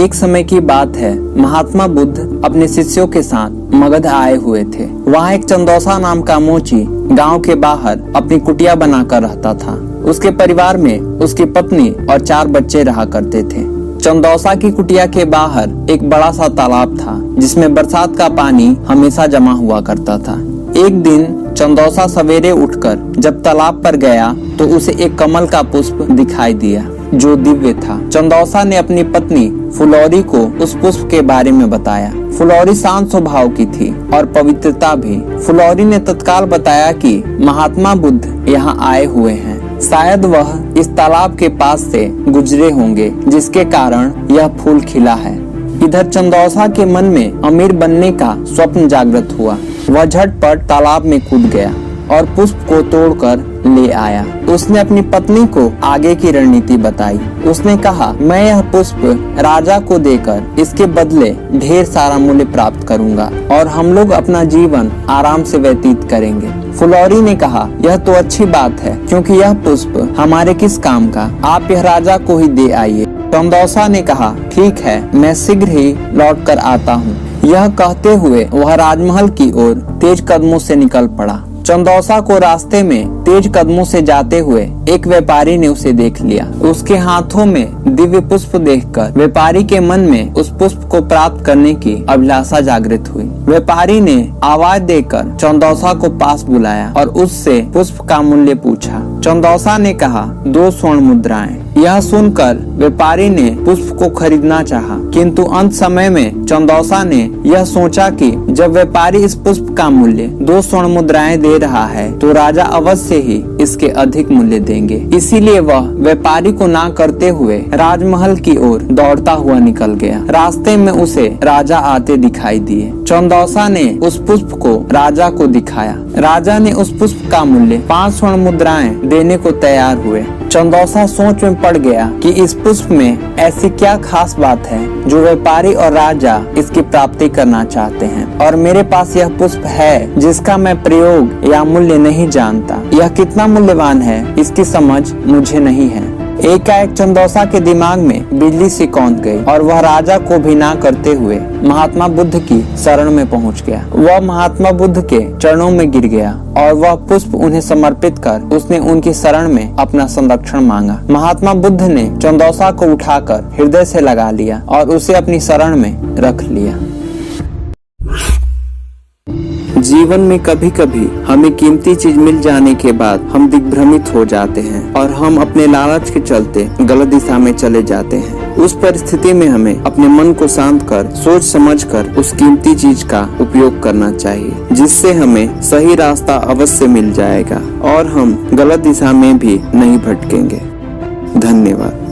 एक समय की बात है, महात्मा बुद्ध अपने शिष्यों के साथ मगध आए हुए थे। वहाँ एक चंदौसा नाम का मोची गांव के बाहर अपनी कुटिया बनाकर रहता था। उसके परिवार में उसकी पत्नी और 4 बच्चे रहा करते थे। चंदौसा की कुटिया के बाहर एक बड़ा सा तालाब था, जिसमें बरसात का पानी हमेशा जमा हुआ करता था। एक दिन चंदौसा सवेरे उठकर जब तालाब पर गया तो उसे एक कमल का पुष्प दिखाई दिया जो दिव्य था। चंदौसा ने अपनी पत्नी फुलौरी को उस पुष्प के बारे में बताया। फुलौरी शांत स्वभाव की थी और पवित्रता भी। फुलौरी ने तत्काल बताया कि महात्मा बुद्ध यहाँ आए हुए हैं, शायद वह इस तालाब के पास से गुजरे होंगे, जिसके कारण यह फूल खिला है। इधर चंदौसा के मन में अमीर बनने का स्वप्न जागृत हुआ। वह झटपट तालाब में कूद गया और पुष्प को तोड़कर ले आया। उसने अपनी पत्नी को आगे की रणनीति बताई। उसने कहा, मैं यह पुष्प राजा को देकर इसके बदले ढेर सारा मूल्य प्राप्त करूंगा और हम लोग अपना जीवन आराम से व्यतीत करेंगे। फुलौरी ने कहा, यह तो अच्छी बात है, क्योंकि यह पुष्प हमारे किस काम का, आप यह राजा को ही दे आइए। चंदौसा ने कहा, ठीक है, मैं शीघ्र ही लौट कर आता हूँ। यह कहते हुए वह राजमहल की ओर तेज कदमों से निकल पड़ा। चंदौसा को रास्ते में तेज कदमों से जाते हुए एक व्यापारी ने उसे देख लिया। उसके हाथों में दिव्य पुष्प देखकर व्यापारी के मन में उस पुष्प को प्राप्त करने की अभिलाषा जागृत हुई। व्यापारी ने आवाज देकर चंदौसा को पास बुलाया और उससे पुष्प का मूल्य पूछा। चंदौसा ने कहा, 2 स्वर्ण मुद्राएं। यह सुनकर व्यापारी ने पुष्प को खरीदना चाहा, किंतु अंत समय में चंदौसा ने यह सोचा कि जब व्यापारी इस पुष्प का मूल्य 2 स्वर्ण मुद्राएं दे रहा है तो राजा अवश्य ही इसके अधिक मूल्य देंगे। इसीलिए वह व्यापारी को ना करते हुए राजमहल की ओर दौड़ता हुआ निकल गया। रास्ते में उसे राजा आते दिखाई दिए। चंदौसा ने उस पुष्प को राजा को दिखाया। राजा ने उस पुष्प का मूल्य 5 स्वर्ण मुद्राएं देने को तैयार हुए। चंदौसा सोच में पड़ गया कि इस पुष्प में ऐसी क्या खास बात है जो व्यापारी और राजा इसकी प्राप्ति करना चाहते हैं, और मेरे पास यह पुष्प है जिसका मैं प्रयोग या मूल्य नहीं जानता। यह कितना मूल्यवान है इसकी समझ मुझे नहीं है। एकाएक चंदौसा के दिमाग में बिजली सी कौंध गई और वह राजा को भी ना करते हुए महात्मा बुद्ध की शरण में पहुंच गया। वह महात्मा बुद्ध के चरणों में गिर गया और वह पुष्प उन्हें समर्पित कर उसने उनकी शरण में अपना संरक्षण मांगा। महात्मा बुद्ध ने चंदौसा को उठाकर हृदय से लगा लिया और उसे अपनी शरण में रख लिया। जीवन में कभी कभी हमें कीमती चीज मिल जाने के बाद हम दिग्भ्रमित हो जाते हैं और हम अपने लालच के चलते गलत दिशा में चले जाते हैं। उस परिस्थिति में हमें अपने मन को शांत कर सोच समझकर उस कीमती चीज का उपयोग करना चाहिए, जिससे हमें सही रास्ता अवश्य मिल जाएगा और हम गलत दिशा में भी नहीं भटकेंगे। धन्यवाद।